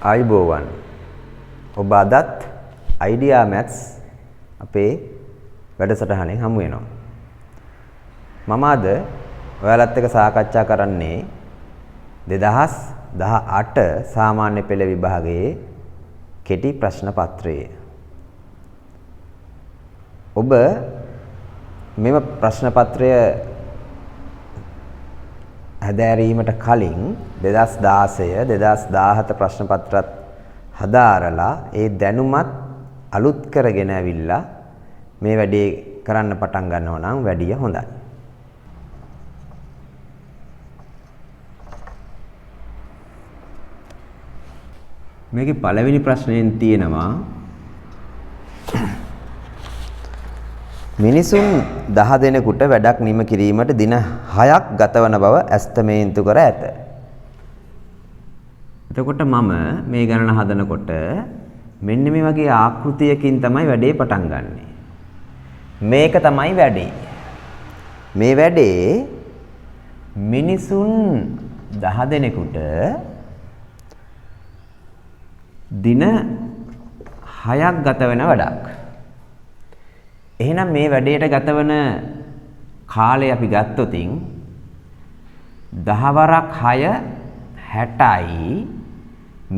ආයුබෝවන්. ඔබ අදත් idea maths අපේ වැඩසටහනෙන් හමු වෙනවා. මම අද ඔයාලත් එක්ක සාකච්ඡා කරන්නේ 2018 සාමාන්‍ය පෙළ විභාගයේ කෙටි ප්‍රශ්න පත්‍රය. ඔබ මෙම ප්‍රශ්න පත්‍රය හැදෑරීමට කලින් 2016 2017 ප්‍රශ්න පත්‍රත් හදාරලා ඒ දැනුමත් අලුත් කරගෙන ඇවිල්ලා මේ වැඩේ කරන්න පටන් ගන්නවා නම් වැඩිය හොඳයි. මේකේ පළවෙනි ප්‍රශ්නයෙන් තියෙනවා මිනිසුන් 10 දෙනෙකුට වැඩක් නිම කිරීමට දින 6ක් ගතවන බව ඇස්තමේන්තු කර ඇත. එතකොට මම මේ ගණන හදනකොට මෙන්න මේ වගේ ආකෘතියකින් තමයි වැඩේ පටන් ගන්නෙ. මේක තමයි වැඩේ. මේ වැඩේ මිනිසුන් 10 දෙනෙකුට දින 6ක් ගත වෙන වැඩක්. එහෙනම් මේ වැඩේට ගතවන කාලය අපි ගත්තොතින් 10 වරක් 6 60යි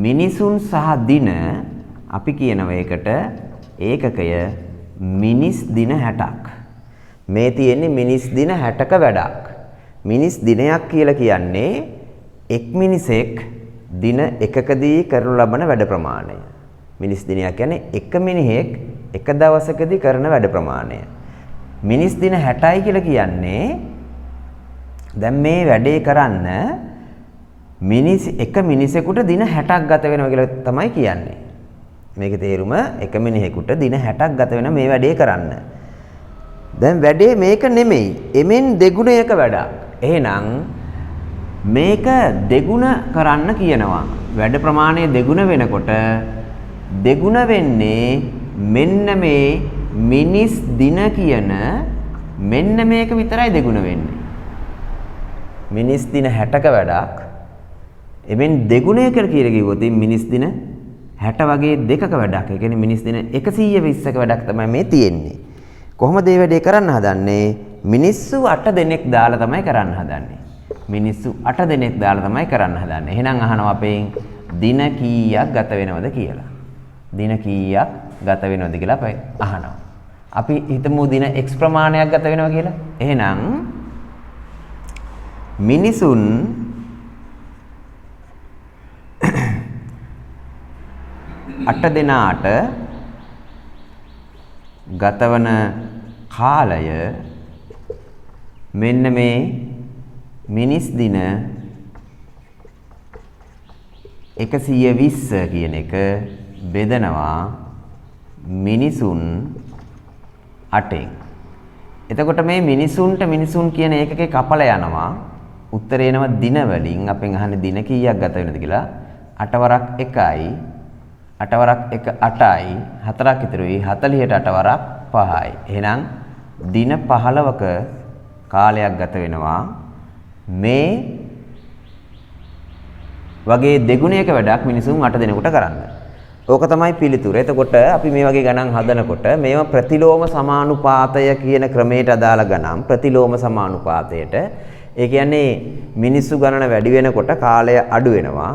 මිනිසුන් සහ දින අපි කියනවා ඒකට ඒකකය මිනිස් දින 60ක්. මේ තියෙන්නේ මිනිස් දින 60ක වැඩක්. මිනිස් දිනයක් කියලා කියන්නේ එක් මිනිසෙක් දින එකකදී කරනු ලබන වැඩ ප්‍රමාණය. මිනිස් දිනයක් කියන්නේ එක මිනිහෙක් එක දවසකදී කරන වැඩ ප්‍රමාණය. මිනිස් දින 60යි කියලා කියන්නේ දැන් මේ වැඩේ කරන්න එක මිනිසෙකුට දින 60ක් ගත වෙනවා කියලා තමයි කියන්නේ. මේකේ තේරුම එක මිනිහෙකුට දින 60ක් ගත වෙන මේ වැඩේ කරන්න. දැන් වැඩේ මේක නෙමෙයි. එමෙන් දෙගුණයක වැඩක්. එහෙනම් මේක දෙගුණ කරන්න කියනවා. වැඩ ප්‍රමාණය දෙගුණ වෙනකොට දෙගුණ වෙන්නේ මෙන්න මේ මිනිස් දින කියන මෙන්න මේක විතරයි දෙගුණ වෙන්නේ. මිනිස් දින 60ක වැඩක්. එමෙන් දෙගුණය කියලා කිව්වොත් මිනිස් දින 60 වගේ දෙකක වැඩක්. ඒ කියන්නේ මිනිස් දින 120ක වැඩක් තමයි මේ තියෙන්නේ. කොහොමද මේ වැඩේ කරන්න හදන්නේ? මිනිස්සු 8 දෙනෙක් දාලා තමයි කරන්න හදන්නේ. මිනිස්සු 8 දෙනෙක් දාලා තමයි කරන්න හදන්නේ. එහෙනම් අහනවා අපෙන් දින කීයක් ගත වෙනවද කියලා. දින කීයක් ගත වෙනවද කියලා අපි අහනවා. අපි හිතමු දින x ප්‍රමාණයක් ගත වෙනවා කියලා. එහෙනම් මිනිසුන් 8 දෙනාට ගතවන කාලය මෙන්න මේ මිනිස් දින 120 කියන එක බෙදනවා මිනිසුන් 8න්. එතකොට මේ මිනිසුන්ට මිනිසුන් කියන ඒකකේ කපලා යනවා. උත්තරේ එනවා දින වලින්. අපෙන් අහන්නේ දින කීයක් ගත වෙනවද කියලා. 8 වරක් 1යි. 8 වරක් 1 8යි. 4ක් ඉතුරුයි. 40ට 8 වරක් 5යි. එහෙනම් දින 15ක කාලයක් ගත වෙනවා. මේ වගේ දෙගුණයක වැඩක් මිනිසුන් 8 දෙනෙකුට කරන්න. ඕක තමයි පිළිතුර. එතකොට අපි මේ වගේ ගණන් හදනකොට මේව ප්‍රතිලෝම සමානුපාතය කියන ක්‍රමයට අදාළ ගණන්. ප්‍රතිලෝම සමානුපාතයට. ඒ කියන්නේ මිනිස්සු ගණන වැඩි වෙනකොට කාලය අඩු වෙනවා.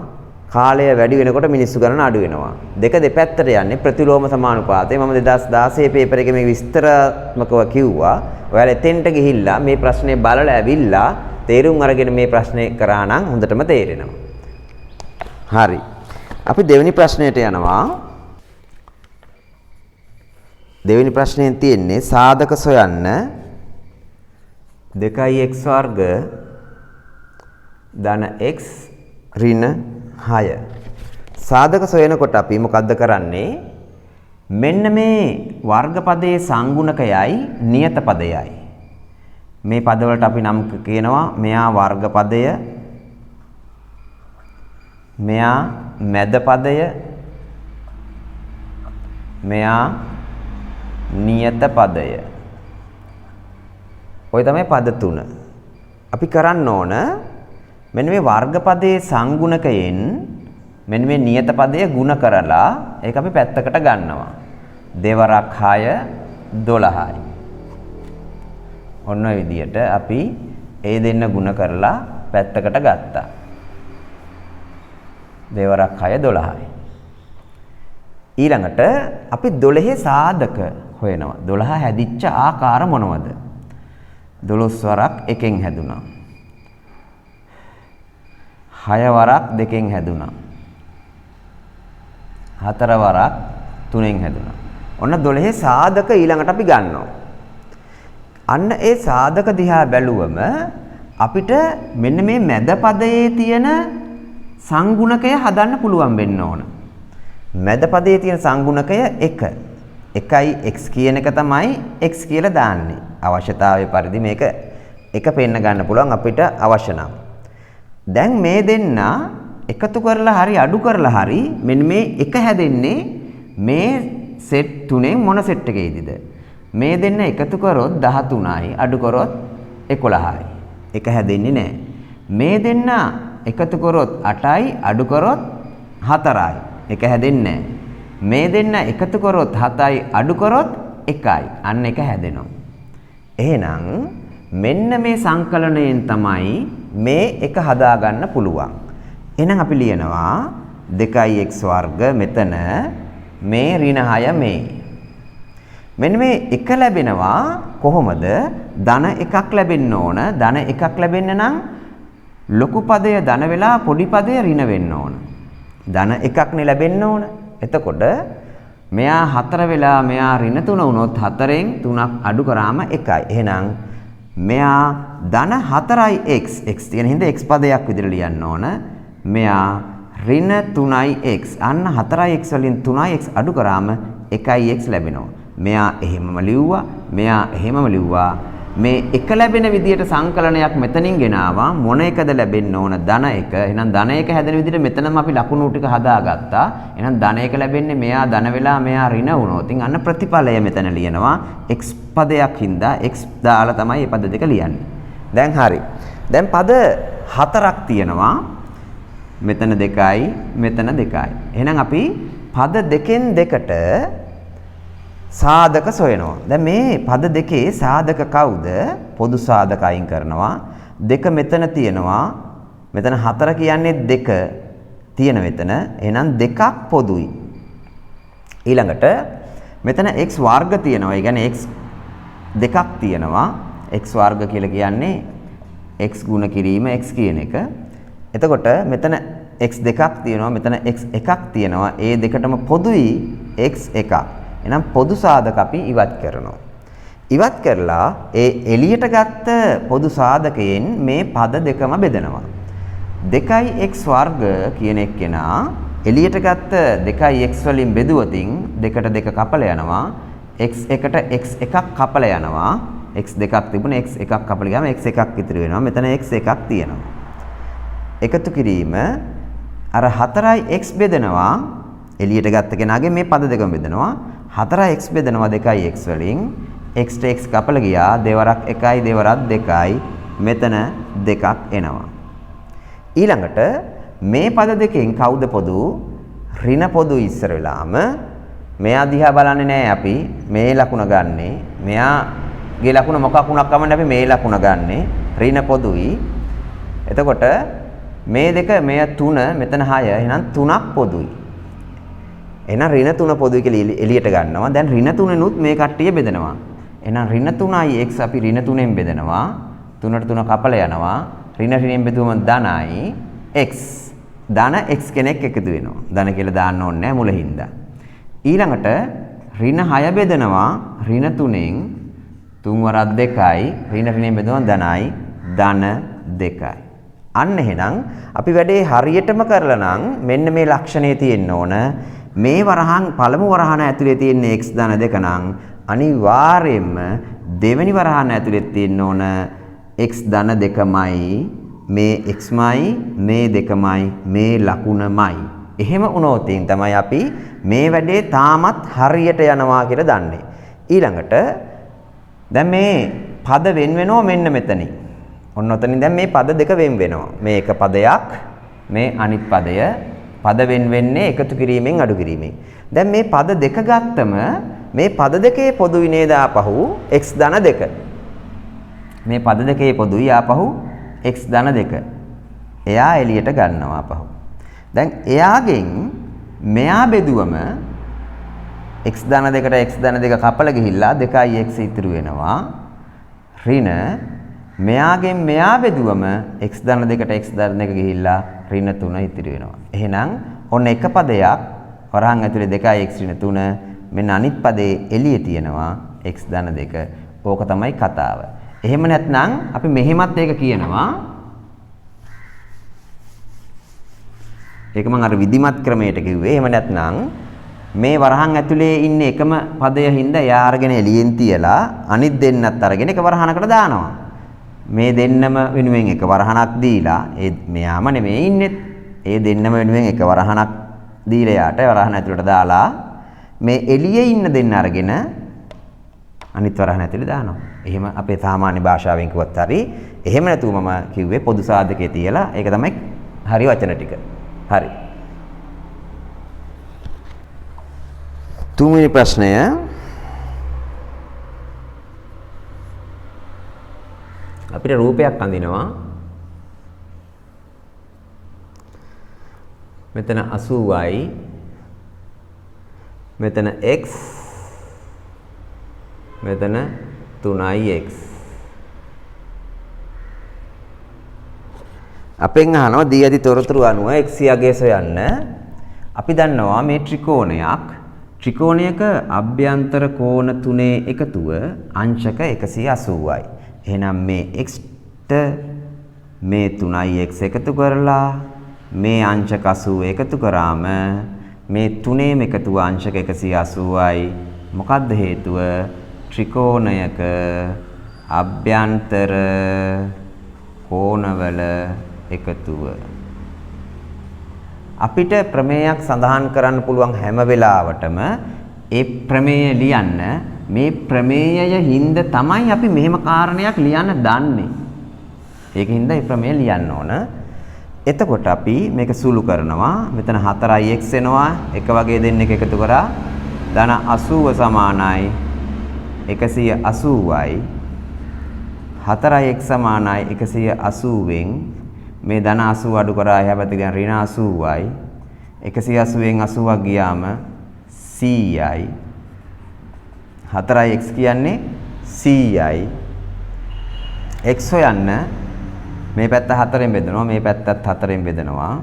කාලය වැඩි වෙනකොට මිනිස්සු ගණන අඩු වෙනවා. දෙක දෙපැත්තට යන්නේ ප්‍රතිලෝම සමානුපාතය. මම 2016 පේපර් එකේ මේ විස්තරාත්මකව කිව්වා. ඔයාලා එතෙන්ට ගිහිල්ලා මේ ප්‍රශ්නේ බලලා ඇවිල්ලා තේරුම් අරගෙන මේ ප්‍රශ්නේ කරා නම් හොඳටම තේරෙනවා. හරි. අපි දෙවෙනි ප්‍රශ්නයට යනවා. දෙවෙනි ප්‍රශ්නයෙන් තියෙන්නේ සාධක සොයන්න 2x වර්ග ධන x ඍණ 6. සාධක සොයනකොට අපි මොකද්ද කරන්නේ? මෙන්න මේ වර්ගපදයේ සංගුණකයයි නියත පදයයි. මේ පදවලට අපි නම් කියනවා මෙයා වර්ගපදය, මෙයා මැද පදය, මෙයා නියත පදය. ඔය තමයි පද තුන. අපි කරන්න ඕන මෙන්න මේ වර්ගපදයේ සංගුණකයෙන් මෙන්න මේ නියත පදය ಗುಣ කරලා ඒක අපි පැත්තකට ගන්නවා. දෙවරක් 6 12යි. ඔන්න ඔය විදියට අපි ඒ දෙන්න ಗುಣ කරලා පැත්තකට ගත්තා. දෙවරක් 6 12යි. ඊළඟට අපි 12 සාධක හොයනවා. 12 හැදිච්ච ආකාර මොනවද? 12 වරක් 1කින් හැදුනා. 6 වරක් 2කින් හැදුනා. 4 වරක් 3කින් හැදුනා. ඔන්න 12 සාධක ඊළඟට අපි ගන්නවා. අන්න ඒ සාධක දිහා බැලුවම අපිට මෙන්න මේ මැද පදයේ තියෙන සංගුණකය හදන්න පුළුවන් වෙන්න ඕන. මැද පදයේ තියෙන සංගුණකය 1. 1යි x කියන එක තමයි x කියලා දාන්නේ. අවශ්‍යතාවයේ පරිදි මේක එක පෙන්න ගන්න පුළුවන් අපිට අවශ්‍ය නම්. දැන් මේ දෙන්න එකතු කරලා හරි අඩු කරලා හරි මෙන්න මේ එක හැදෙන්නේ මේ සෙට් තුනෙන් මොන සෙට් එකේදීද? මේ දෙන්න එකතු කරොත් 13යි අඩු කරොත් 11යි. එක හැදෙන්නේ නැහැ. මේ දෙන්න එකතු කරොත් 8යි අඩු කරොත් 4යි. එක හැදෙන්නේ නැහැ. මේ දෙන්න එකතු කරොත් 7යි අඩු කරොත් 1යි. අන්න එක හැදෙනවා. එහෙනම් මෙන්න මේ සංකලනයෙන් තමයි මේ එක හදාගන්න පුළුවන්. එහෙනම් අපි ලියනවා 2x වර්ග මෙතන මේ ඍණ 6 මේ. මෙන්න මේ එක ලැබෙනවා කොහොමද? ධන එකක් ලැබෙන්න ඕන. ධන එකක් ලැබෙන්න නම් ලොකු පදය ධන වෙලා පොඩි පදය ඍණ වෙන්න ඕන. ධන එකක් නේ ලැබෙන්න ඕන. එතකොට මෙයා 4 වෙලා මෙයා ඍණ 3 වුණොත් 4න් 3ක් අඩු කරාම 1යි. එහෙනම් මෙයා ධන 4යි x. x තියෙන හින්දා x පදයක් විදිහට ලියන්න ඕන. මෙයා ඍණ 3යි x. අන්න 4යි x වලින් 3යි x අඩු කරාම 1යි x ලැබෙනවා. මෙයා එහෙමම ලිව්වා. මෙයා එහෙමම ලිව්වා. මේ එක ලැබෙන විදියට සංකලනයක් මෙතනින් ගෙනාවා. මොන එකද ලැබෙන්න ඕන? ධන එක. එහෙනම් ධන එක හැදෙන විදියට මෙතනම අපි ලකුණු ටික හදාගත්තා. එහෙනම් ධන එක ලැබෙන්නේ මෙයා ධන වෙලා මෙයා ඍණ වුණොත්. ඉතින් අන්න ප්‍රතිඵලය මෙතන ලියනවා. x පදයක් හින්දා x දාලා තමයි මේ පද දෙක ලියන්නේ. දැන් හරි. දැන් පද 4ක් තියෙනවා. මෙතන 2යි මෙතන 2යි. එහෙනම් අපි පද දෙකෙන් දෙකට සාධක සොයනවා. දැන් මේ පද දෙකේ සාධක කවුද? පොදු සාධක අයින් කරනවා. 2 මෙතන තියෙනවා. මෙතන 4 කියන්නේ 2 තියෙන මෙතන. එහෙනම් 2ක් පොදුයි. ඊළඟට මෙතන x වර්ග තියෙනවා. ඒ කියන්නේ x දෙකක් තියෙනවා. x වර්ග කියලා කියන්නේ x ගුණ කිරීම x කියන එක. එතකොට මෙතන x දෙකක් තියෙනවා. මෙතන x එකක් තියෙනවා. ඒ දෙකටම පොදුයි x එකක්. එහෙනම් පොදු සාධක අපි ඉවත් කරනවා. ඉවත් කරලා ඒ එළියට ගත්ත පොදු සාධකයෙන් මේ පද දෙකම බෙදනවා. 2x වර්ග කියන එක්කෙනා එළියට ගත්ත 2x වලින් බෙදුවතින් දෙකට දෙක කපලා යනවා. x එකට x එකක් කපලා යනවා. x දෙකක් තිබුණා x එකක් කපලා ගියාම x එකක් ඉතුරු වෙනවා. මෙතන x එකක් තියෙනවා. එකතු කිරීම අර 4x බෙදනවා. එළියට ගත්ත කෙනාගේ මේ පද දෙකම බෙදනවා. 4x බෙදනවා 2x වලින් x ට x කපලා ගියා දෙවරක් 1යි දෙවරක් 2යි මෙතන දෙකක් එනවා. ඊළඟට මේ පද දෙකෙන් කවුද පොදු? ඍණ පොදු ඉස්සර වෙලාම මෙයා දිහා බලන්නේ නැහැ අපි. මේ ලකුණ ගන්නෙ. මෙයාගේ ලකුණ මොකක් වුණක් කමන්නේ අපි මේ ලකුණ ගන්නෙ. ඍණ පොදුයි. එතකොට මේ දෙක මෙය 3 මෙතන 6 එහෙනම් 3ක් පොදුයි. එහෙනම් ඍණ 3 පොදුයි කියලා එළියට ගන්නවා. දැන් ඍණ 3නුත් මේ කට්ටිය බෙදනවා. එහෙනම් ඍණ 3යි x අපි ඍණ 3ෙන් බෙදනවා. 3ට 3 කපලා යනවා. ඍණ ඍණෙන් බෙදුවම ධනයි x. ධන x කෙනෙක් එකතු වෙනවා. ධන කියලා දාන්න ඕනේ නැහැ මුලින්දා. ඊළඟට ඍණ 6 බෙදනවා ඍණ 3ෙන් 3 වරක් 2යි ඍණ ඍණෙන් බෙදුවම ධනයි ධන 2යි. අන්න එහෙනම් අපි වැඩේ හරියටම කරලා නම් මෙන්න මේ ලක්ෂණය තියෙන්න ඕන. මේ වරහන් පළමු වරහන ඇතුලේ තියෙන x ධන 2 නම් අනිවාර්යයෙන්ම දෙවෙනි වරහන ඇතුලේ තියෙන්න ඕන x ධන 2මයි මේ xමයි මේ 2මයි මේ ලකුණමයි. එහෙම වුණොත් තමයි අපි මේ වැඩේ තාමත් හරියට යනවා කියලා දන්නේ. ඊළඟට දැන් මේ පද වෙන වෙනවා මෙන්න මෙතනින්. ඔන්න ඔතනින් දැන් මේ පද දෙක වෙන වෙනවා. මේ එක පදයක් මේ අනිත් පදය පද වෙන්නේ එකතු කිරීමෙන් අඩු කිරීමෙන්. දැන් මේ පද දෙක ගත්තම මේ පද දෙකේ පොදුයි නේද ආපහු x ධන 2. මේ පද දෙකේ පොදුයි ආපහු x ධන 2. එයා එළියට ගන්නවා ආපහු. දැන් එයාගෙන් මෙයා බෙදුවම x ධන 2ට x ධන 2 කපලා ගිහිල්ලා 2x ඉතුරු වෙනවා. ඍණ මෙයාගෙන් මෙයා බෙදුවම x ධන 2ට x ධන 2 ගිහිල්ලා ඍණ 3 ඉතිරි වෙනවා. එහෙනම් ඔන්න එක පදයක් වරහන් ඇතුලේ 2x ඍණ 3 මෙන්න අනිත් පදේ එළියේ තියෙනවා x ධන 2. ඕක තමයි කතාව. එහෙම නැත්නම් අපි මෙහෙමත් ඒක කියනවා. ඒක මම අර විධිමත් ක්‍රමයට කිව්වේ. එහෙම නැත්නම් මේ වරහන් ඇතුලේ ඉන්නේ එකම පදය හින්දා එයා අරගෙන එළියෙන් තියලා අනිත් දෙන්නත් අරගෙන එක වරහනකට දානවා. මේ දෙන්නම වෙනුවෙන් එක වරහනක් දීලා මෙයාම නෙමෙයි ඉන්නේ. ඒ දෙන්නම වෙනුවෙන් එක වරහනක් දීලා යාට වරහන ඇතුළට දාලා මේ එළියේ ඉන්න දෙන්න අරගෙන අනිත් වරහන ඇතුළේ දානවා. එහෙම අපේ සාමාන්‍ය භාෂාවෙන් කිව්වත් හරි. එහෙම නැතුව මම කිව්වේ පොදු සාධකයේ තියලා ඒක තමයි හරි වචන ටික. හරි. තුන්වෙනි ප්‍රශ්නය අපිට රූපයක් අඳිනවා. මෙතන 80යි මෙතන x මෙතන 3x. අපෙන් අහනවා දී ඇති තොරතුරු අනුව x යගේ සොයන්න. අපි දන්නවා මේ ත්‍රිකෝණයක අභ්‍යන්තර කෝණ තුනේ එකතුව අංශක 180යි. එහෙනම් මේ x-ට මේ 3x එකතු කරලා මේ අංශක 80 එකතු කරාම මේ තුනේම එකතුව අංශක 180යි. මොකද්ද හේතුව? ත්‍රිකෝණයක අභ්‍යන්තර කෝණවල එකතුව. අපිට ප්‍රමේයයක් සඳහන් කරන්න පුළුවන් හැම වෙලාවටම ඒ ප්‍රමේය ලියන්න මේ ප්‍රමේයය හින්ද තමයි අපි මෙහෙම කාරණයක් ලියන්න දන්නේ. ඒකින්ද මේ ප්‍රමේය ලියන්න ඕන. එතකොට අපි මේක සුළු කරනවා. මෙතන 4x එනවා. එක වගේ දෙන්නෙක් එකතු කරා ධන 80 සමානයි 180යි. 4x සමානයි 180න් මේ ධන 80 අඩු කරා එහා පැත්තේ ගියන් ඍණ 80යි. 180න් 80ක් ගියාම 100යි. 4x කියන්නේ 100යි. x හොයන්න මේ පැත්ත 4ෙන් බෙදනවා මේ පැත්තත් 4ෙන් බෙදනවා.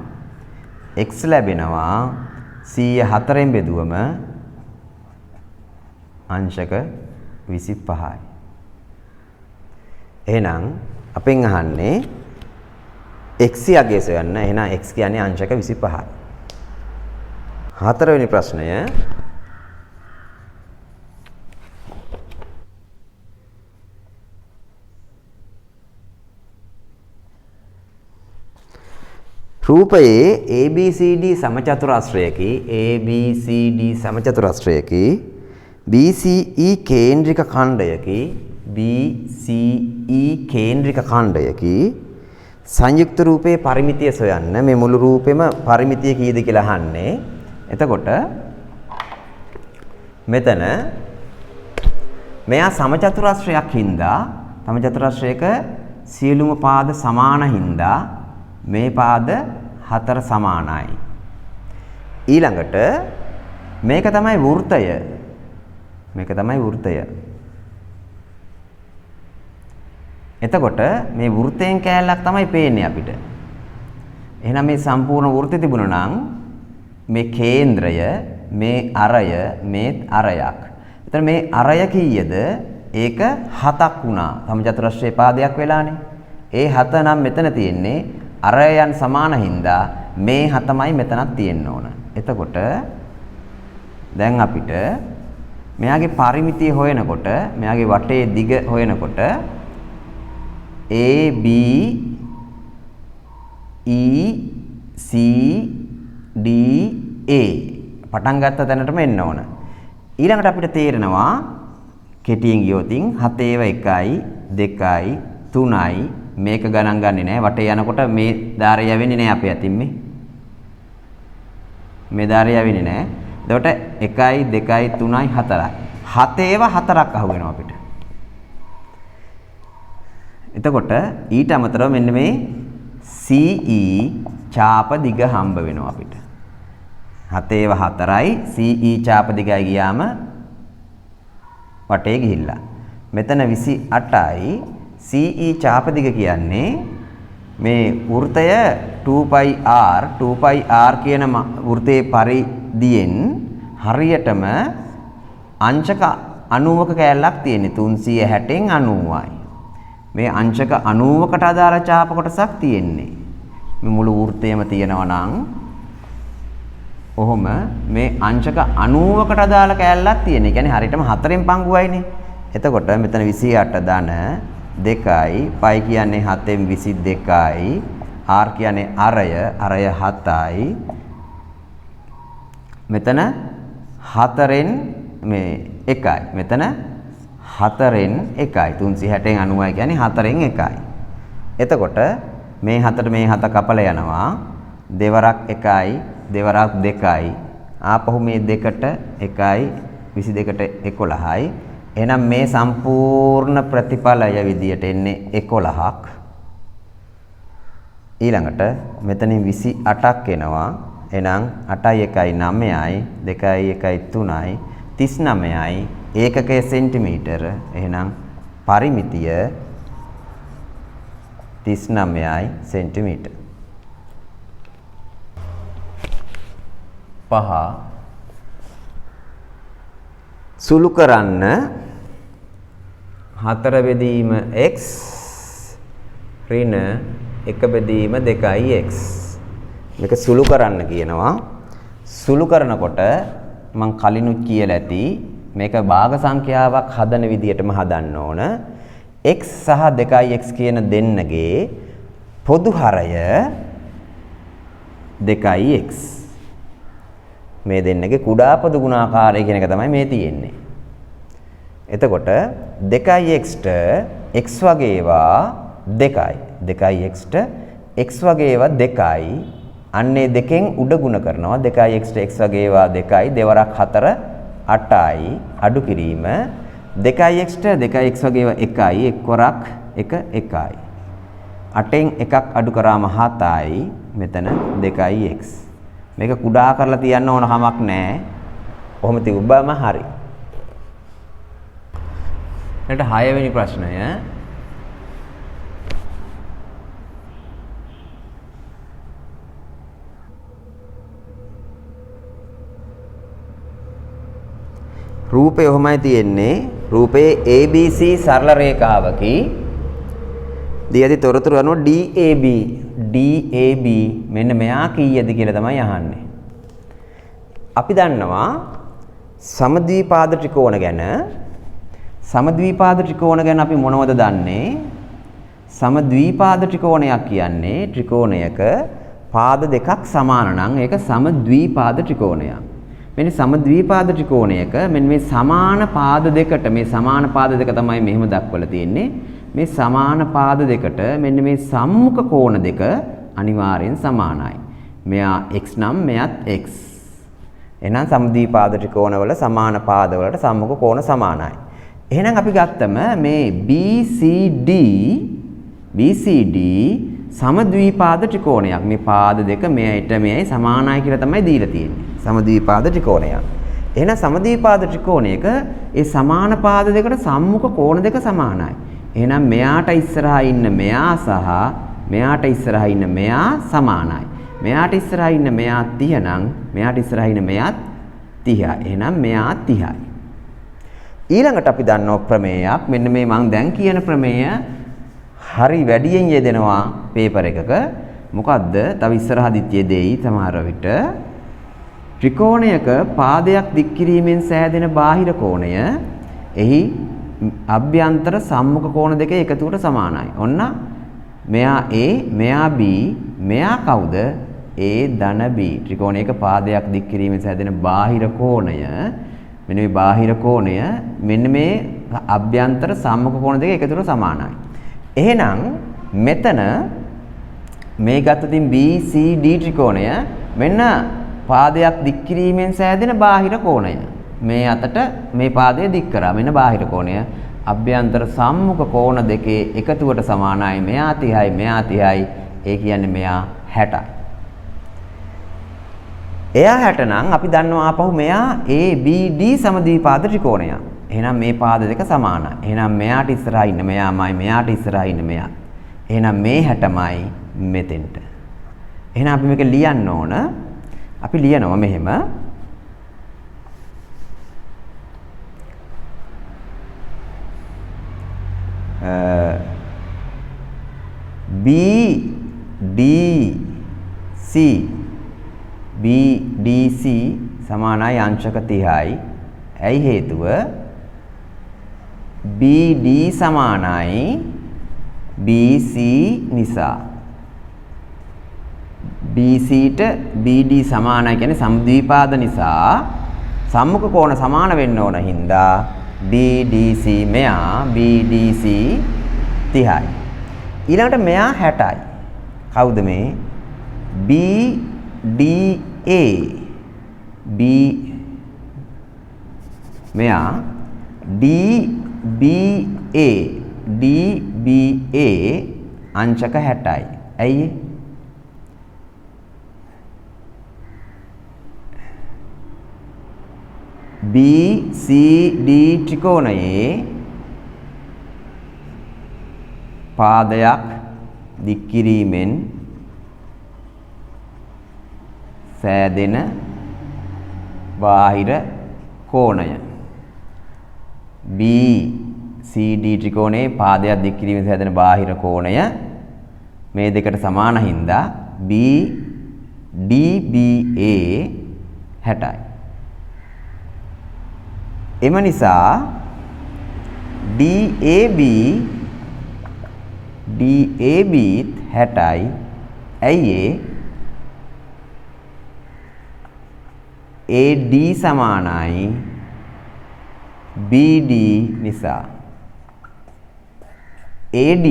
x ලැබෙනවා 100 4ෙන් බෙදුවම අංශක 25යි. එහෙනම් අපෙන් අහන්නේ x යගේ සොයන්න. එහෙනම් x කියන්නේ අංශක 25යි. හතරවෙනි ප්‍රශ්නය රූපයේ ABCD සමචතුරස්‍රයකි BCE කේන්ද්‍රික ඛණ්ඩයකි සංයුක්ත රූපයේ පරිමිතිය සොයන්න. මේ මුළු රූපෙම පරිමිතිය කීයද කියලා අහන්නේ. එතකොට මෙතන මෙයා සමචතුරස්‍රයක් හින්දා සමචතුරස්‍රයක සියලුම පාද සමාන හින්දා මේ පාද 4 සමානයි. ඊළඟට මේක තමයි වෘත්තය. එතකොට මේ වෘත්තයෙන් කෑල්ලක් තමයි පේන්නේ අපිට. එහෙනම් මේ සම්පූර්ණ වෘත්තය තිබුණා නම් මේ කේන්ද්‍රය, මේ අරය, මේ අරයක්. එතන මේ අරය කීයද? ඒක 7ක් වුණා. සමචතුරස්‍රයේ පාදයක් වෙලානේ. ඒ 7 නම් මෙතන තියෙන්නේ. අරයන් සමාන හින්දා මේ 7යි මෙතනක් තියෙන්න ඕන. එතකොට දැන් අපිට මෙයාගේ පරිමිතිය හොයනකොට, මෙයාගේ වටේ දිග හොයනකොට A B E C D A පටන් ගත්ත තැනටම එන්න ඕන. ඊළඟට අපිට තේරෙනවා කෙටියෙන් ගියොතින් 7 1යි 2යි 3යි මේක ගණන් ගන්නේ නැහැ. වටේ යනකොට මේ ධාරය යවෙන්නේ නැහැ අපේ අතින් මේ. මේ දාරේ යවෙන්නේ නැහැ. එතකොට 1යි 2යි 3යි 4යි. 7ේව 4ක් අහු වෙනවා අපිට. එතකොට ඊට අමතරව මෙන්න මේ CE ඡාප දිග හම්බ වෙනවා අපිට. 7ේව 4යි CE ඡාප දිගයි ගියාම වටේ ගිහිල්ලා. මෙතන 28යි CE ඡාප දිග කියන්නේ මේ වෘත්තය 2πr කියන වෘත්තයේ පරිදියෙන් හරියටම අංශක 90ක කෑල්ලක් තියෙන්නේ 360න් 90යි. මේ අංශක 90කට අදාළ ඡාප කොටසක් තියෙන්නේ. මේ මුළු වෘත්තයම තියෙනවා නම් ඔහොම මේ අංශක 90කට අදාළ කෑල්ලක් තියෙන. ඒ කියන්නේ හරියටම 4න් පංගුවයිනේ. එතකොට මෙතන 28 ධන 2යි π කියන්නේ 7න් 22යි r කියන්නේ අරය 7යි මෙතන 4න් මේ 1යි මෙතන 4න් 1යි 360න් 90යි කියන්නේ 4න් 1යි. එතකොට මේ 4ට මේ 7 කපලා යනවා දෙවරක් 1යි දෙවරක් 2යි ආපහු මේ 2ට 1යි 22ට 11යි. එහෙනම් මේ සම්පූර්ණ ප්‍රතිඵලය විදියට එන්නේ 11ක්. ඊළඟට මෙතනින් 28ක් එනවා. එහෙනම් 8යි 1යි 9යි 2යි 1යි 3යි 39යි ඒකකය සෙන්ටිමීටර. එහෙනම් පරිමිතිය 39යි සෙන්ටිමීටර. 5 සුළු කරන්න 4 බෙදීම x ඍණ 1 බෙදීම 2යි x. මේක සුළු කරන්න කියනවා. සුළු කරනකොට මම කලිනුත් කියලා ඇති මේක භාග සංඛ්‍යාවක් හදන විදිහටම හදන්න ඕන. x සහ 2x කියන දෙන්නගේ පොදු හරය 2x. මේ දෙන්නගේ කුඩා පොදු ගුණාකාරය කියන එක තමයි මේ තියෙන්නේ. එතකොට 2x ට x වගේ ඒවා 2යි. 2x ට x වගේ ඒවා 2යි. අන්නේ දෙකෙන් උඩ ගුණ කරනවා. 2x ට x වගේ ඒවා 2යි. දෙවරක් 4 8යි. අඩු කිරීම 2x ට 2x වගේ ඒවා 1යි. එක්වරක් 1 1යි. 8න් එකක් අඩු කරාම 7යි. මෙතන 2x. මේක කුඩා කරලා තියන්න ඕන කමක් නැහැ. කොහොම තිබ්බම හරි. ඊට 6 වෙනි ප්‍රශ්නය රූපය ඔහොමයි තියෙන්නේ. රූපයේ ABC සරල රේඛාවකි. දී ඇති තොරතුරු අනුව DAB මෙන්න මෙයා කීයද කියලා තමයි අහන්නේ. අපි දන්නවා සමද්විපාද ත්‍රිකෝණ ගැන. සමද්විපාද ත්‍රිකෝණ ගැන අපි මොනවද දන්නේ? සමද්විපාද ත්‍රිකෝණයක් කියන්නේ ත්‍රිකෝණයක පාද දෙකක් සමාන නම් ඒක සමද්විපාද ත්‍රිකෝණයක්. මෙන්න සමද්විපාද ත්‍රිකෝණයක මෙන්න මේ සමාන පාද දෙකට මේ සමාන පාද දෙක තමයි මෙහෙම දක්වලා තියෙන්නේ. මේ සමාන පාද දෙකට මෙන්න මේ සම්මුඛ කෝණ දෙක අනිවාර්යෙන් සමානයි. මෙයා x නම් මෙයත් x. එහෙනම් සමද්විපාද ත්‍රිකෝණවල සමාන පාදවලට සම්මුඛ කෝණ සමානයි. එහෙනම් අපි ගත්තම මේ BCD සමද්විපාද ත්‍රිකෝණයක්. මේ පාද දෙක මෙයට මෙයයි සමානයි කියලා තමයි දීලා තියෙන්නේ. සමද්විපාද ත්‍රිකෝණයක්. එහෙනම් සමද්විපාද ත්‍රිකෝණයක ඒ සමාන පාද දෙකට සම්මුඛ කෝණ දෙක සමානයි. එහෙනම් මෙයාට ඉස්සරහා ඉන්න මෙයා සහ මෙයාට ඉස්සරහා ඉන්න මෙයා සමානයි. මෙයාට ඉස්සරහා ඉන්න මෙයා 30 නම් මෙයාට ඉස්සරහා ඉන්න මෙයාත් 30. එහෙනම් මෙයා 30යි. ඊළඟට අපි දන්නව ප්‍රමේයයක්. මෙන්න මේ මම දැන් කියන ප්‍රමේය හරි වැඩියෙන් යෙදෙනවා පේපර් එකක. මොකද්ද? තව ඉස්සරහදිත් යෙදෙයි සමහර විට. ත්‍රිකෝණයක පාදයක් දික් කිරීමෙන් සෑදෙන බාහිර කෝණය එහි අභ්‍යන්තර සම්මුඛ කෝණ දෙක එකතුවට සමානයි. ඔන්න මෙයා A, මෙයා B, මෙයා කවුද? A ධන B. ත්‍රිකෝණයක පාදයක් දික් කිරීමෙන් සෑදෙන බාහිර කෝණය මෙන්න මේ බාහිර කෝණය මෙන්න මේ අභ්‍යන්තර සම්මුඛ කෝණ දෙක එකතුවට සමානයි. එහෙනම් මෙතන මේ ගත්තතින් BCD ත්‍රිකෝණය මෙන්න පාදයක් දික් කිරීමෙන් සෑදෙන බාහිර කෝණය. මේ අතට මේ පාදය දික් කරා. මෙන්න බාහිර කෝණය. අභ්‍යන්තර සම්මුඛ කෝණ දෙකේ එකතුවට සමානයි. මෙයා 30යි මෙයා 30යි. ඒ කියන්නේ මෙයා 60යි. එයා 60 නම් අපි දන්නවා ආපහු මෙයා ABD සමද්විපාද ත්‍රිකෝණය. එහෙනම් මේ පාද දෙක සමානයි. එහෙනම් මෙයාට ඉස්සරහා ඉන්න මෙයාමයි මෙයාට ඉස්සරහා ඉන්න මෙයා. එහෙනම් මේ 60මයි මෙතෙන්ට. එහෙනම් අපි මේක ලියන්න ඕන. අපි ලියනවා මෙහෙම. BDC සමානයි අංශක 30යි. ඇයි හේතුව? BD සමානයි BC නිසා. BC ට BD සමානයි කියන්නේ සමද්විපාද නිසා සම්මුඛ කෝණ සමාන වෙන්න ඕන හින්දා BDC මෙයා BDC 30යි. ඊළඟට මෙයා 60යි. කවුද මේ? BDA මෙයා DBA අංශක 60යි. ඇයි? BCD ත්‍රිකෝණයේ පාදයක් දික් කිරීමෙන් සෑදෙන බාහිර කෝණය. BCD ත්‍රිකෝණයේ පාදයක් දික් කිරීමෙන් සෑදෙන බාහිර කෝණය මේ දෙකට සමාන හින්දා DBA 60යි. එම නිසා DAB 60යි. ඇයි AD සමානයි BD නිසා. AD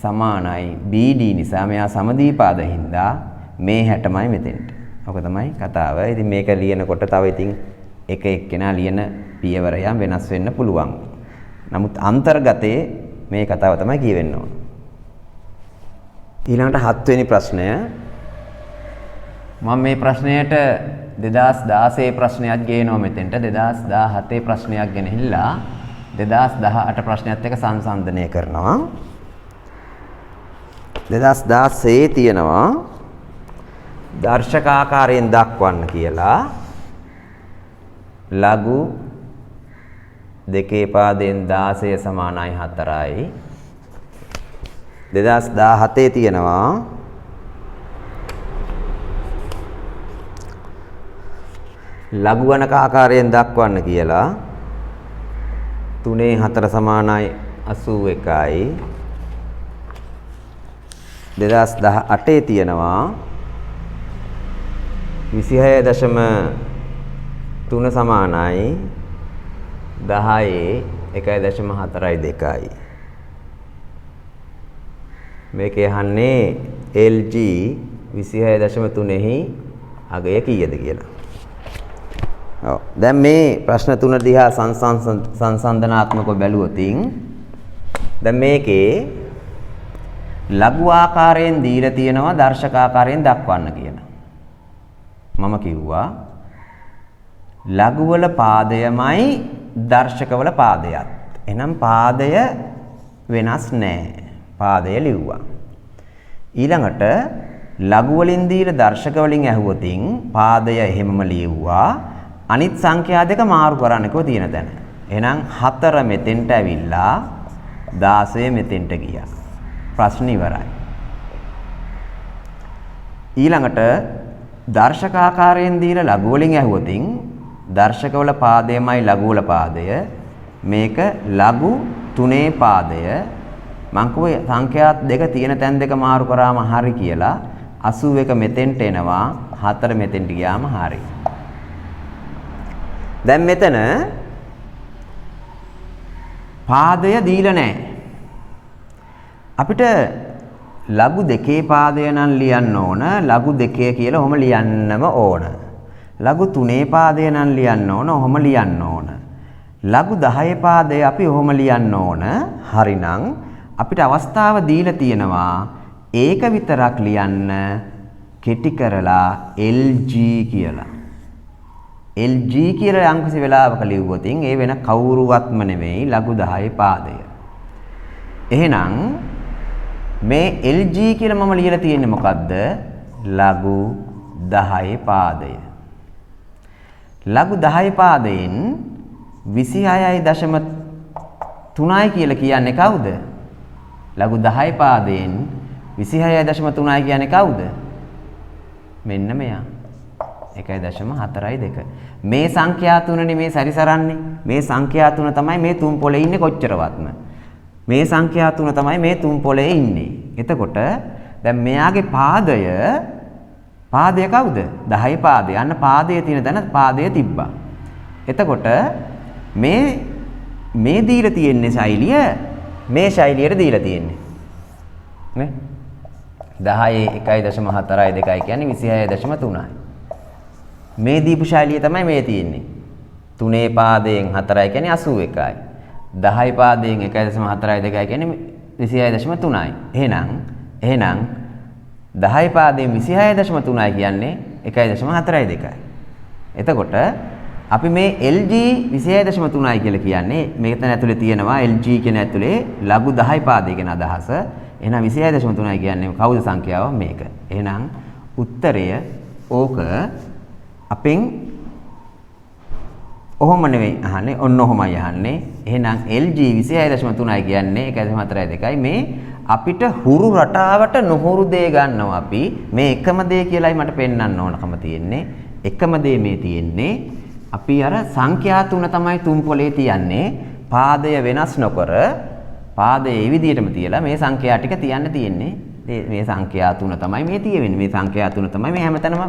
සමානයි BD නිසා මෙයා සමද්විපාද හින්දා මේ 60මයි මෙතෙන්ට. ඔක තමයි කතාව. ඉතින් මේක ලියනකොට තව ඉතින් එක එක්කෙනා ලියන පියවර යම් වෙනස් වෙන්න පුළුවන්. නමුත් අන්තර්ගතයේ මේ කතාව තමයි කියවෙන්න ඕන. ඊළඟට 7 වෙනි ප්‍රශ්නය. මම මේ ප්‍රශ්නයට 2016 ප්‍රශ්නයක් ගේනවා මෙතෙන්ට. 2017 ප්‍රශ්නයක් ගෙනහිල්ලා 2018 ප්‍රශ්නයත් එක්ක සංසන්දනය කරනවා. 2016 තියෙනවා දර්ශකාකාරයෙන් දක්වන්න කියලා. ලඝු දෙකේ පාදයෙන් 16 සමානයි 4යි. 2017 තියෙනවා ලඝු ගණක ආකාරයෙන් දක්වන්න කියලා. 3 4 සමානයි 81යි. 2018 තියෙනවා 26.3 සමානයි 10 1.42යි. මේක යහන්නේ LG 26.3ෙහි අගය කීයද කියලා. ඔව්. දැන් මේ ප්‍රශ්න තුන දිහා සංසන්දනාත්මකව බැලුවොත් දැන් මේකේ ලඝු ආකාරයෙන් දීලා තියෙනවා දර්ශක ආකාරයෙන් දක්වන්න කියලා. මම කිව්වා ලඝු වල පාදයමයි දර්ශකවල පාදයත්. එහෙනම් පාදය වෙනස් නැහැ. පාදය ලිව්වා. ඊළඟට ලඝු වලින් දීලා දර්ශක වලින් ඇහුවොතින් පාදය එහෙමම ලියුවා. අනිත් සංඛ්‍යා දෙක මාරු කරන්නකෝ තියෙන තැන. එහෙනම් 4 මෙතෙන්ට ඇවිල්ලා 16 මෙතෙන්ට ගියා. ප්‍රශ්න ඉවරයි. ඊළඟට දර්ශක ආකාරයෙන් දීලා ලඝු වලින් ඇහුවොතින් දර්ශකවල පාදයමයි ලඝු වල පාදය. මේක ලඝු 3 පාදය. මං කිව්වේ සංඛ්‍යා දෙක තියෙන තැන් දෙක මාරු කරාම හරි කියලා. 81 මෙතෙන්ට එනවා 4 මෙතෙන්ට ගියාම හරි. දැන් මෙතන පාදය දීලා නැහැ. අපිට ලඝු දෙකේ පාදය නම් ලියන්න ඕන. ලඝු දෙකේ කියලා ඔහොම ලියන්නම ඕන. ලඝු තුනේ පාදය නම් ලියන්න ඕන. ඔහොම ලියන්න ඕන. ලඝු 10 පාදය අපි ඔහොම ලියන්න ඕන. හරිනම් අපිට අවස්ථාව දීලා තියෙනවා ඒක විතරක් ලියන්න කෙටි කරලා LG කියලා. LG කියලා යම්කිසි වෙලාවක ලිව්වොත් ඒ වෙන කවුරුවත්ම නෙමෙයි ලඝු 10 පාදය. එහෙනම් මේ LG කියලා මම ලියලා තියෙන්නේ මොකද්ද? ලඝු 10 පාදය. ලඝු 10 පාදයෙන් 26.3යි කියලා කියන්නේ කවුද? ලඝු 10 පාදයෙන් 26.3යි කියන්නේ කවුද? මෙන්න මෙයා. 1.42. මේ සංඛ්‍යා තුනනේ මේ සැරිසරන්නේ. මේ සංඛ්‍යා තුන තමයි මේ තුන් පොලේ ඉන්නේ කොච්චරවත්ම. මේ සංඛ්‍යා තුන තමයි මේ තුන් පොලේ ඉන්නේ. එතකොට දැන් මෙයාගේ පාදය කවුද? 10 පාදය. අන්න පාදයේ තියෙන තැන පාදය තිබ්බා. එතකොට මේ දීලා තියෙන්නේ ශෛලිය මේ ශෛලියට දීලා තියෙන්නේ. නේ? 10 1.42 කියන්නේ 26.3යි. මේ දීපු ශෛලිය තමයි මේ තියෙන්නේ. 3 පාදයෙන් 4යි කියන්නේ 81යි. 10 පාදයෙන් 1.42 කියන්නේ 26.3යි. එහෙනම් 10 පාදයෙන් 26.3යි කියන්නේ 1.42යි. එතකොට අපි මේ LG 26.3යි කියලා කියන්නේ මේකතන ඇතුලේ තියෙනවා LG කියන ඇතුලේ ලඝු 10 පාදය කියන අදහස. එහෙනම් 26.3යි කියන්නේ කවුද සංඛ්‍යාව මේක. එහෙනම් උත්තරය ඕක අපෙන් ඔහොම නෙවෙයි අහන්නේ ඔන්න ඔහොමයි අහන්නේ. එහෙනම් LG 26.3යි කියන්නේ 1.42යි මේ අපිට හුරු රටාවට නොහුරු දේ ගන්නවා අපි මේ එකම දේ කියලායි මට පෙන්වන්න ඕනකම තියෙන්නේ. එකම දේ මේ තියෙන්නේ අපි අර සංඛ්‍යා තුන තමයි තුන් පොලේ තියන්නේ. පාදය වෙනස් නොකර පාදයේ ඒ විදිහටම තියලා මේ සංඛ්‍යා ටික තියන්න තියෙන්නේ. මේ සංඛ්‍යා තුන තමයි මේ තියෙන්නේ. මේ සංඛ්‍යා තුන තමයි මේ හැමතැනම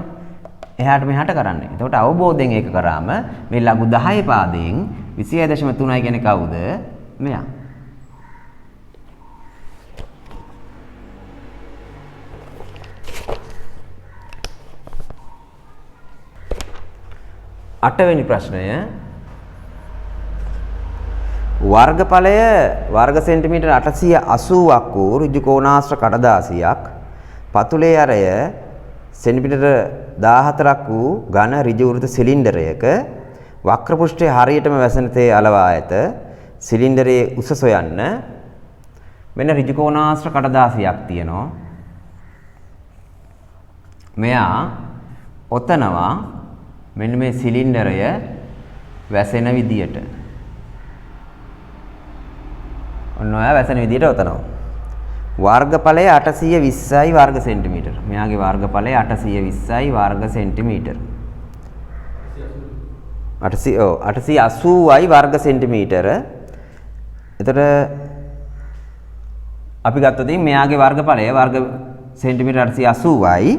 එහාට මෙහාට කරන්නේ. එතකොට අවබෝධයෙන් ඒක කරාම මේ ලඝු 10 පාදයෙන් 26.3යි කියන්නේ කවුද? මෙයා. අටවෙනි ප්‍රශ්නය වර්ගඵලය වර්ග සෙන්ටිමීටර 880ක් වූ ඍජු කෝණාශ්‍ර කඩදාසියක් පතුලේ අරය සෙන්ටිමීටර 14ක් වූ ඝන ඍජු වෘත්ත සිලින්ඩරයක වක්‍ර පෘෂ්ඨයේ හරියටම වැසෙන තේ අලවා ඇත. සිලින්ඩරයේ උස සොයන්න. මෙන්න ඍජු කෝණාශ්‍ර කඩදාසියක් තියෙනවා. මෙයා ඔතනවා මෙන්න මේ සිලින්ඩරය වැසෙන විදියට. ඔන්න ඔය වැසෙන විදියට ඔතනවා. වර්ගඵලය 820යි වර්ග සෙන්ටිමීටර. මෙයාගේ වර්ගඵලය 820යි වර්ග සෙන්ටිමීටර. 880යි වර්ග සෙන්ටිමීටර. එතකොට අපි ගත්තොත් මෙයාගේ වර්ගඵලය වර්ග සෙන්ටිමීටර 880යි.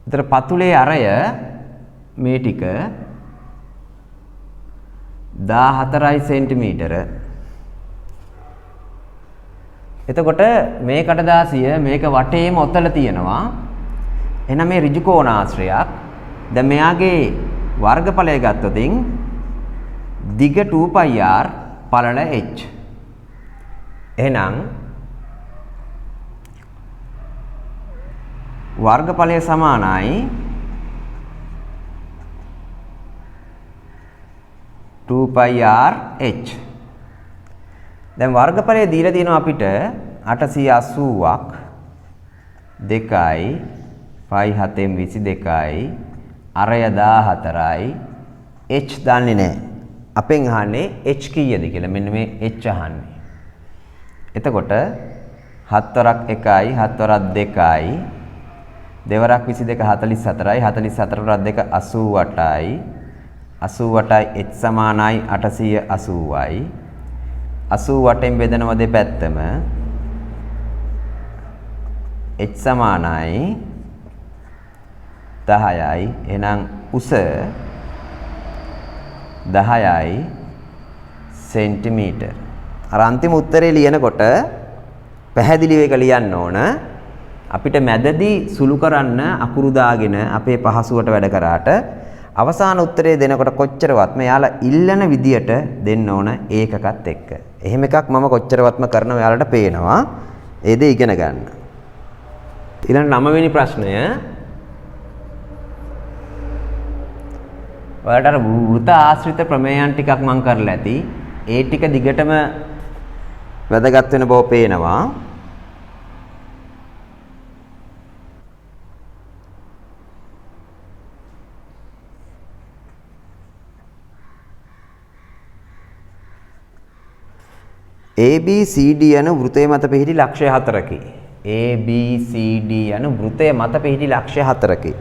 එතකොට පතුලේ අරය මේ ටික 14යි සෙන්ටිමීටර. එතකොට මේ කඩදාසිය මේක වටේම ඔතල තියෙනවා. එහෙනම් මේ ඍජු කෝණාශ්‍රයක්. දැන් මෙයාගේ වර්ගඵලය ගත්තොත් දිග 2πr පළල h. එහෙනම් වර්ගඵලය සමානයි 2πr h. දැන් වර්ගඵලය දීලා තියෙනවා අපිට 880ක් 2යි π 7න් 22යි අරය 14යි h දන්නේ නැහැ. අපෙන් අහන්නේ h කීයද කියලා. මෙන්න මේ h අහන්නේ. එතකොට 7 වරක් 1යි 7 වරක් 2යි දෙවරක් 22 44යි 44 වරක් 2 88යි 88යි h සමානයි 880යි 88න් බෙදනවා දෙපැත්තම h සමානයි 10යි. එහෙනම් උස 10යි සෙන්ටිමීටර. අර අන්තිම උත්තරේ ලියනකොට පැහැදිලිව ඒක ලියන්න ඕන. අපිට මැදදී සුළු කරන්න අකුරු දාගෙන අපේ පහසුවට වැඩ කරාට අවසාන උත්තරේ දෙනකොට කොච්චරවත්ම යාලා ඉල්ලන විදියට දෙන්න ඕන ඒකකත් එක්ක. එහෙම එකක් මම කොච්චරවත්ම කරනවා යාලට පේනවා. ඒ දේ ඉගෙන ගන්න. ඊළඟ 9 වෙනි ප්‍රශ්නය. ඔයාලට අර වෘත ආශ්‍රිත ප්‍රමේයයන් ටිකක් මම කරලා ඇති. ඒ ටික දිගටම වැදගත් වෙන බව පේනවා. ABCD යන වෘතය මත පිහිටි ලක්ෂ්‍ය 4කි. ABCD යන වෘතය මත පිහිටි ලක්ෂ්‍ය 4කි.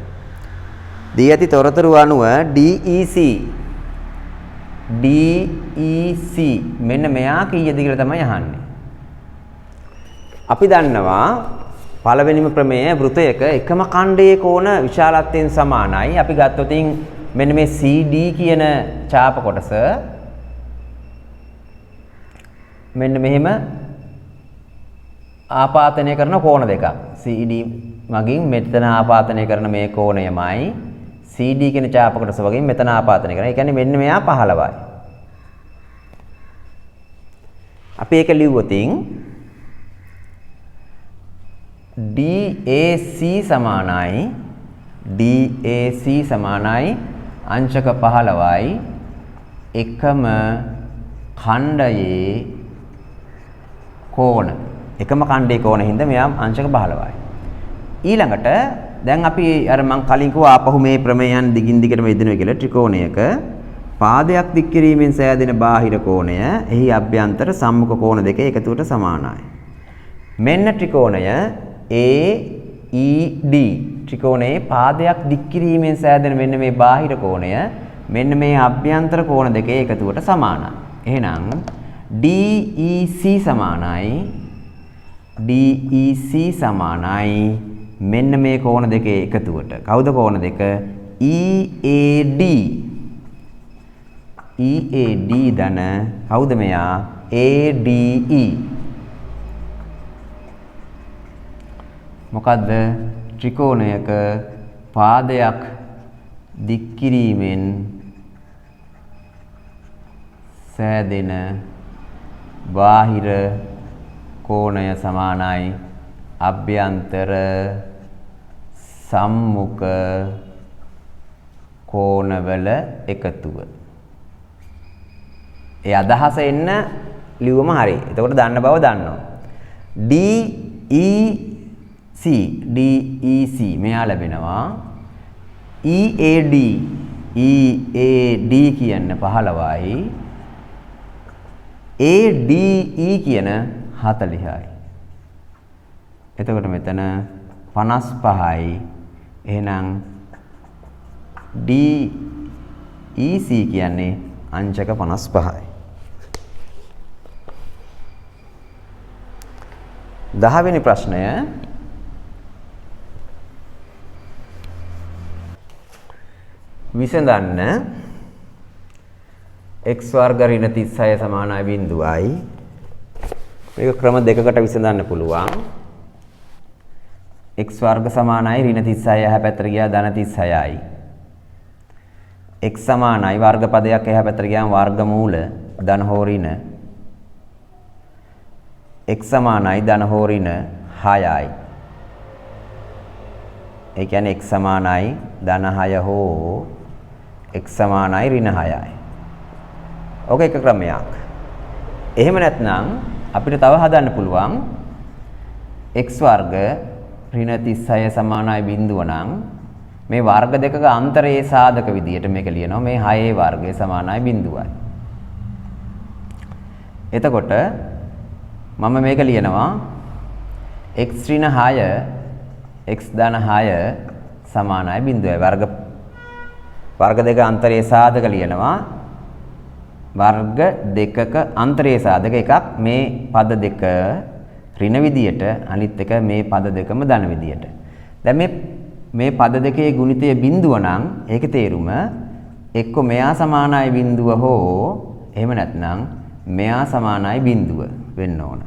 දී ඇති තොරතුරු අනුව DEC මෙන්න මෙයා කීයද කියලා තමයි අහන්නේ. අපි දන්නවා පළවෙනිම ප්‍රමේය වෘතයක එකම ඛණ්ඩයේ කෝණ විශාලත්වයෙන් සමානයි. අපි ගත්තොත් මෙන්න මේ CD කියන ඡාප කොටස මෙන්න මෙහෙම ආපාතනය කරන කෝණ දෙකක්. CD මගින් මෙතන ආපාතනය කරන මේ කෝණයමයි CD කියන ඡාප කොටස වගේ මෙතන ආපාතනය කරනවා. ඒ කියන්නේ මෙන්න මෙයා 15යි. අපි ඒක ලිව්වොත් DAC සමානයි අංශක 15යි එකම ඛණ්ඩයේ කෝණ. එකම ඛණ්ඩයේ කෝණ හින්දා මෙයා අංශක 15යි. ඊළඟට දැන් අපි අර මං කලින් කිව්වා ආපහු මේ ප්‍රමේයයන් දිගින් දිගටම යෙදෙනවා කියලා ත්‍රිකෝණයක පාදයක් දික් කිරීමෙන් සෑදෙන බාහිර කෝණය එහි අභ්‍යන්තර සම්මුඛ කෝණ දෙක එකතුවට සමානයි. මෙන්න ත්‍රිකෝණය AED ත්‍රිකෝණයේ පාදයක් දික් කිරීමෙන් සෑදෙන මෙන්න මේ බාහිර කෝණය මෙන්න මේ අභ්‍යන්තර කෝණ දෙක එකතුවට සමානයි. එහෙනම් DEC සමානයි මෙන්න මේ කෝණ දෙකේ එකතුවට. කවුද කෝණ දෙක? EAD ධන කවුද මෙයා? ADE. මොකද්ද? ත්‍රිකෝණයක පාදයක් දික් කිරීමෙන් සෑදෙන බාහිර කෝණය සමානයි අභ්‍යන්තර සම්මුඛ කෝණවල එකතුව. ඒ අදහස එන්න ලියුවම හරි. එතකොට දන්න බව දන්නවා. DEC මෙයා ලැබෙනවා. EAD කියන්න 15යි. ADE කියන 40යි. එතකොට මෙතන 55යි. එහෙනම් DEC කියන්නේ අංශක 55යි. 10 වෙනි ප්‍රශ්නය. විසඳන්න x වර්ග ඍණ 36 සමානයි බිඳුවයි. මේක ක්‍රම දෙකකට විසඳන්න පුළුවන්. x වර්ග සමානයි ඍණ 36 එහා පැත්තට ගියා ධන 36යි. x සමානයි වර්ග පදයක් එහා පැත්තට ගියාම වර්ගමූල ධන හෝ ඍණ. x සමානයි ධන හෝ ඍණ 6යි. ඒ කියන්නේ x සමානයි ධන 6 හෝ x සමානයි ඍණ 6යි. ඔක එක ක්‍රමයක්. එහෙම නැත්නම් අපිට තව හදන්න පුළුවන් x වර්ග ඍණ 36 සමානයි බිඳුව නම් මේ වර්ග දෙකක අන්තරයේ සාධක විදියට මේක ලියනවා. මේ 6 වර්ගය සමානයි බිඳුවයි. එතකොට මම මේක ලියනවා x ඍණ 6 x ධන 6 සමානයි බිඳුවයි. වර්ග දෙක අන්තරයේ සාධක ලියනවා. වර්ග දෙකක අන්තරයේ සාධක එකක් මේ පද දෙක ඍණ විදියට අනිත් එක මේ පද දෙකම ධන විදියට. දැන් මේ පද දෙකේ ගුණිතය බිඳුව නම් ඒකේ තේරුම එක්ක මෙයා සමානයි බිඳුව හෝ එහෙම නැත්නම් මෙයා සමානයි බිඳුව වෙන්න ඕන.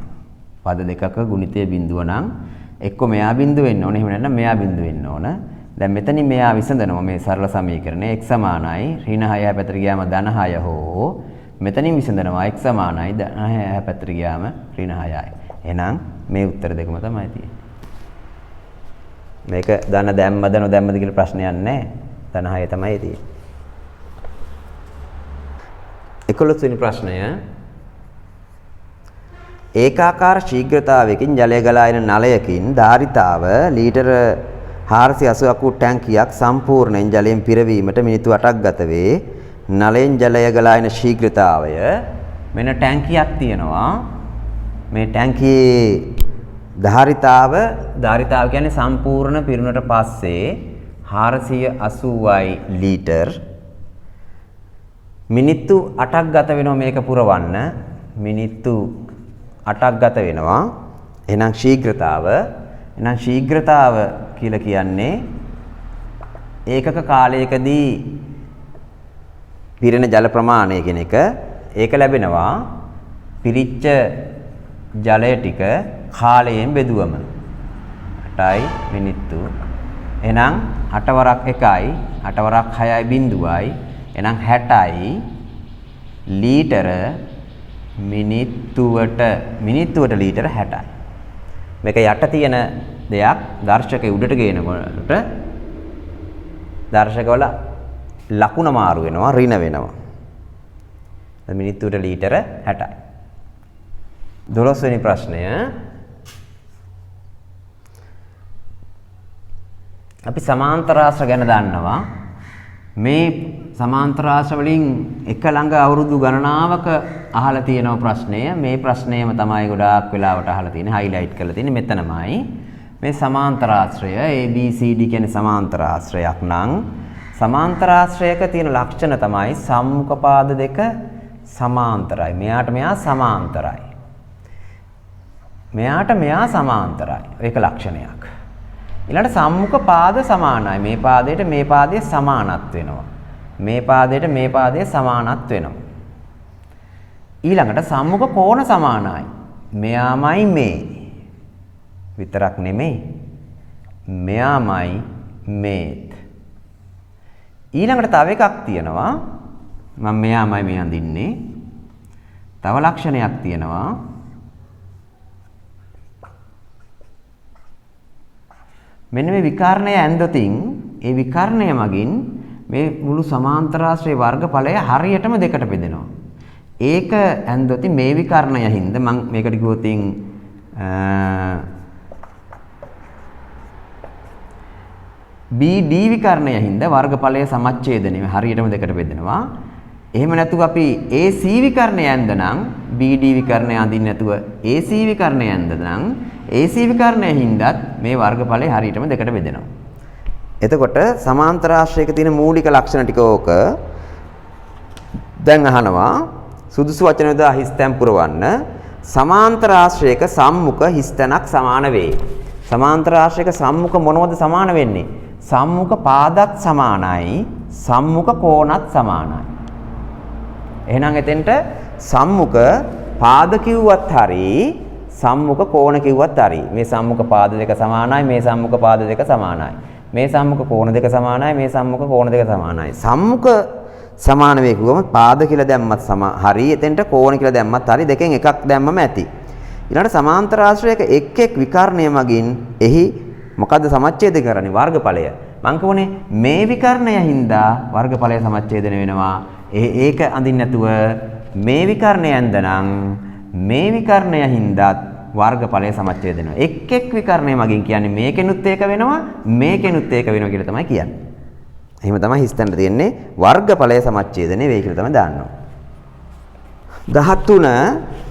පද දෙකක ගුණිතය බිඳුව නම් එක්ක මෙයා බිඳුව වෙන්න ඕනේ. එහෙම නැත්නම් මෙයා බිඳුව වෙන්න ඕන. දැන් මෙතනින් මෙයා විසඳනවා මේ සරල සමීකරණය x සමානයි ඍණ 6 පැත්තට ගියාම ධන 6 හෝ මෙතනින් විසඳනවා x සමානයි ධන 6 පැත්තට ගියාම ඍණ 6යි. එහෙනම් මේ උත්තර දෙකම තමයි තියෙන්නේ. මේක ධන දැම්මද නොදැම්මද කියලා ප්‍රශ්නයක් නැහැ. ධන 6 තමයි තියෙන්නේ. 11 වෙනි ප්‍රශ්නය ඒකාකාර ශීඝ්‍රතාවයකින් ජලය ගලා එන නලයකින් ධාරිතාව ලීටර 480ක් වූ ටැංකියක් සම්පූර්ණයෙන් ජලයෙන් පිරවීමට මිනිත්තු 8ක් ගත වේ. නලයෙන් ජලය ගලා එන ශීඝ්‍රතාවය මෙන්න ටැංකියක් තියෙනවා. මේ ටැංකියේ ධාරිතාව කියන්නේ සම්පූර්ණ පිරුණට පස්සේ 480යි ලීටර්. මිනිත්තු 8ක් ගත වෙනවා මේක පුරවන්න. මිනිත්තු 8ක් ගත වෙනවා. එහෙනම් ශීඝ්‍රතාව කියලා කියන්නේ ඒකක කාලයකදී පිරෙන ජල ප්‍රමාණය කියන එක. ඒක ලැබෙනවා පිරිච්ච ජලය ටික කාලයෙන් බෙදුවම 8යි මිනිත්තු. එහෙනම් 8 වරක් 1යි 8 වරක් 6යි බිඳුවයි. එහෙනම් 60යි ලීටර මිනිත්තුවට ලීටර 60යි. මේක යට තියෙන දෙයක් දර්ශකයේ උඩට ගේනකොට දර්ශකවල ලකුණ මාරු වෙනවා ඍණ වෙනවා. මිනිත්තුවට ලීටර 60යි. 12 වෙනි ප්‍රශ්නය අපි සමාන්තර ආශ්‍ර ගැන දන්නවා. මේ සමාන්තර ආශ්‍ර වලින් එක ළඟ අවුරුදු ගණනාවක අහලා තියෙන ප්‍රශ්නය මේ ප්‍රශ්නයම තමයි ගොඩාක් වෙලාවට අහලා තියෙන්නේ හයිලයිට් කරලා තියෙන්නේ මෙතනමයි. මේ සමාන්තර ආශ්‍රය ABCD කියන්නේ සමාන්තර ආශ්‍රයක් නම් සමාන්තර ආශ්‍රයක තියෙන ලක්ෂණ තමයි සම්මුඛ පාද දෙක සමාන්තරයි. මෙයාට මෙයා සමාන්තරයි. මෙයාට මෙයා සමාන්තරයි. ඒක ලක්ෂණයක්. ඊළඟට සම්මුඛ පාද සමානයි. මේ පාදයට මේ පාදයේ සමානත් වෙනවා. මේ පාදයට මේ පාදයේ සමානත් වෙනවා. ඊළඟට සම්මුඛ කෝණ සමානයි. මෙයාමයි මේ විතරක් නෙමෙයි. මෙයාමයි මේත්. ඊළඟට තව එකක් තියෙනවා. මම මෙයාමයි මේ අඳින්නේ. තව ලක්ෂණයක් තියෙනවා. මෙන්න මේ විකර්ණය ඇන්දොතින් ඒ විකර්ණය මගින් මේ මුළු සමාන්තරාශ්‍රයේ වර්ගඵලය හරියටම දෙකට බෙදෙනවා. ඒක ඇන්දොතින් මේ විකර්ණය හින්දා මම මේකට කිව්වොතින් BD විකර්ණය හින්දා වර්ගඵලය සමච්ඡේදනය හරියටම දෙකට බෙදෙනවා. එහෙම නැතුව අපි AC විකර්ණය ඇන්දනම් BD විකර්ණය අඳින්න නැතුව AC විකර්ණය ඇන්දනම් AC විකර්ණය හින්දාත් මේ වර්ගඵලය හරියටම දෙකට බෙදෙනවා. එතකොට සමාන්තරාශ්‍රයක තියෙන මූලික ලක්ෂණ ටික ඕක දැන් අහනවා සුදුසු වචන යොදා හිස්තැන් පුරවන්න. සමාන්තරාශ්‍රයක සම්මුඛ හිස්තැනක් සමාන වේ. සමාන්තරාශ්‍රයක සම්මුඛ මොනවද සමාන වෙන්නේ? සම්මුඛ පාදත් සමානයි සම්මුඛ කෝණත් සමානයි. එහෙනම් එතෙන්ට සම්මුඛ පාද කිව්වත් හරි සම්මුඛ කෝණ කිව්වත් හරි. මේ සම්මුඛ පාද දෙක සමානයි මේ සම්මුඛ පාද දෙක සමානයි. මේ සම්මුඛ කෝණ දෙක සමානයි මේ සම්මුඛ කෝණ දෙක සමානයි. සම්මුඛ සමාන වේ කිව්වම පාද කියලා දැම්මත් හරි එතෙන්ට කෝණ කියලා දැම්මත් හරි දෙකෙන් එකක් දැම්මම ඇති. ඊළඟට සමාන්තරාශ්‍රයක එක් එක් විකර්ණය මගින් එහි මොකද්ද සමච්ඡේද කරන්නේ වර්ගඵලය. මං කියවනේ මේ විකර්ණය හින්දා වර්ගඵලය සමච්ඡේදන වෙනවා. ඒක අඳින්න නැතුව මේ විකර්ණය ඇන්දනම් මේ විකර්ණය හින්දාත් වර්ගඵලය සමච්ඡේද වෙනවා. එක් එක් විකර්ණය මගින් කියන්නේ මේකෙනුත් ඒක වෙනවා මේකෙනුත් ඒක වෙනවා කියලා තමයි කියන්නේ. එහෙම තමයි හිස්තැනට තියෙන්නේ වර්ගඵලය සමච්ඡේදනේ වෙයි කියලා තමයි දාන්නවා. 13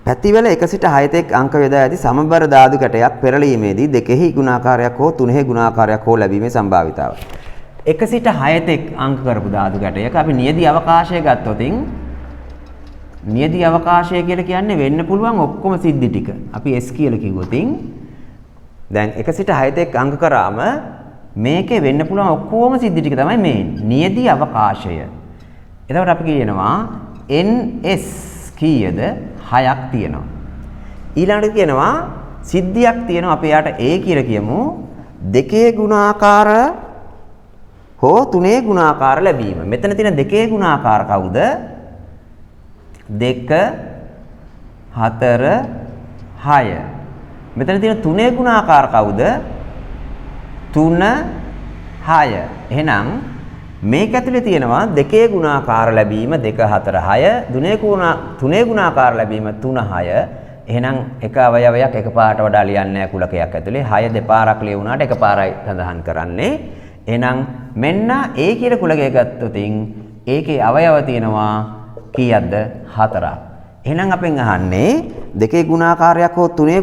පැතිවල 1 සිට 6 තෙක් අංක යොදා ඇති සමබර ධාතු කැටයක් පෙරලීමේදී දෙකෙහි ගුණාකාරයක් හෝ තුනෙහි ගුණාකාරයක් හෝ ලැබීමේ සම්භාවිතාව. 1 සිට 6 තෙක් අංක කරපු ධාතු කැටයක අපි නියදි අවකාශය ගත්තොතින් නියදි අවකාශය කියලා කියන්නේ වෙන්න පුළුවන් ඔක්කොම සිද්ධි ටික. අපි S කියලා කිව්වොතින් දැන් 1 සිට 6 තෙක් අංක කරාම මේකේ වෙන්න පුළුවන් ඔක්කොම සිද්ධි ටික තමයි මේ නියදි අවකාශය. එතකොට අපි කියනවා ns කීයද? 6ක් තියෙනවා. ඊළඟට කියනවා සිද්ධියක් තියෙනවා අපි යාට a කියලා කියමු. 2 ගුණාකාර හෝ 3 ගුණාකාර ලැබීම. මෙතන තියෙන 2 ගුණාකාර කවුද? 2 4 6. මෙතන තියෙන 3 ගුණාකාර කවුද? 3 6. එහෙනම් මේක ඇතුලේ තියෙනවා 2 ගුණාකාර ලැබීම 2 4 6. 3 ගුණාකාර ලැබීම 3 6. එහෙනම් එක අවයවයක් එකපාරට වඩා ලියන්නේ නැහැ කුලකයක් ඇතුලේ. 6 දෙපාරක් ලියුණාට එකපාරයි සඳහන් කරන්නේ. එහෙනම් මෙන්න A කියලා කුලකය ගත්තොතින් ඒකේ අවයව තියෙනවා කීයක්ද? 4ක්. එහෙනම් අපෙන් අහන්නේ 2 ගුණාකාරයක් හෝ 3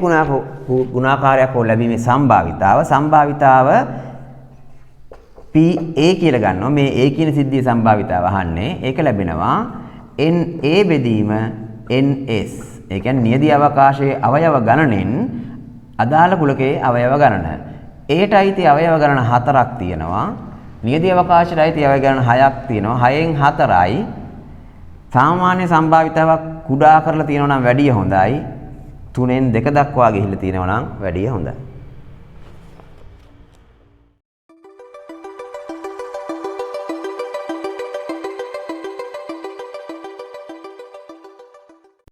ගුණාකාරයක් හෝ ලැබීමේ සම්භාවිතාව PA කියලා ගන්නවා. මේ A කියන සිද්ධියේ සම්භාවිතාව අහන්නේ. ඒක ලැබෙනවා NA බෙදීම NS. ඒ කියන්නේ නියදී අවකාශයේ අවයව ගණනෙන් අදාළ කුලකයේ අවයව ගණන. Aට අයිති අවයව ගණන 4ක් තියෙනවා. නියදී අවකාශයට අයිති අවයව ගණන 6ක් තියෙනවා. 6න් 4යි. සාමාන්‍ය සම්භාවිතාවක් කුඩා කරලා තියෙනවා නම් වැඩිය හොඳයි. 3න් 2 දක්වා ගිහිල්ලා තියෙනවා නම් වැඩිය හොඳයි.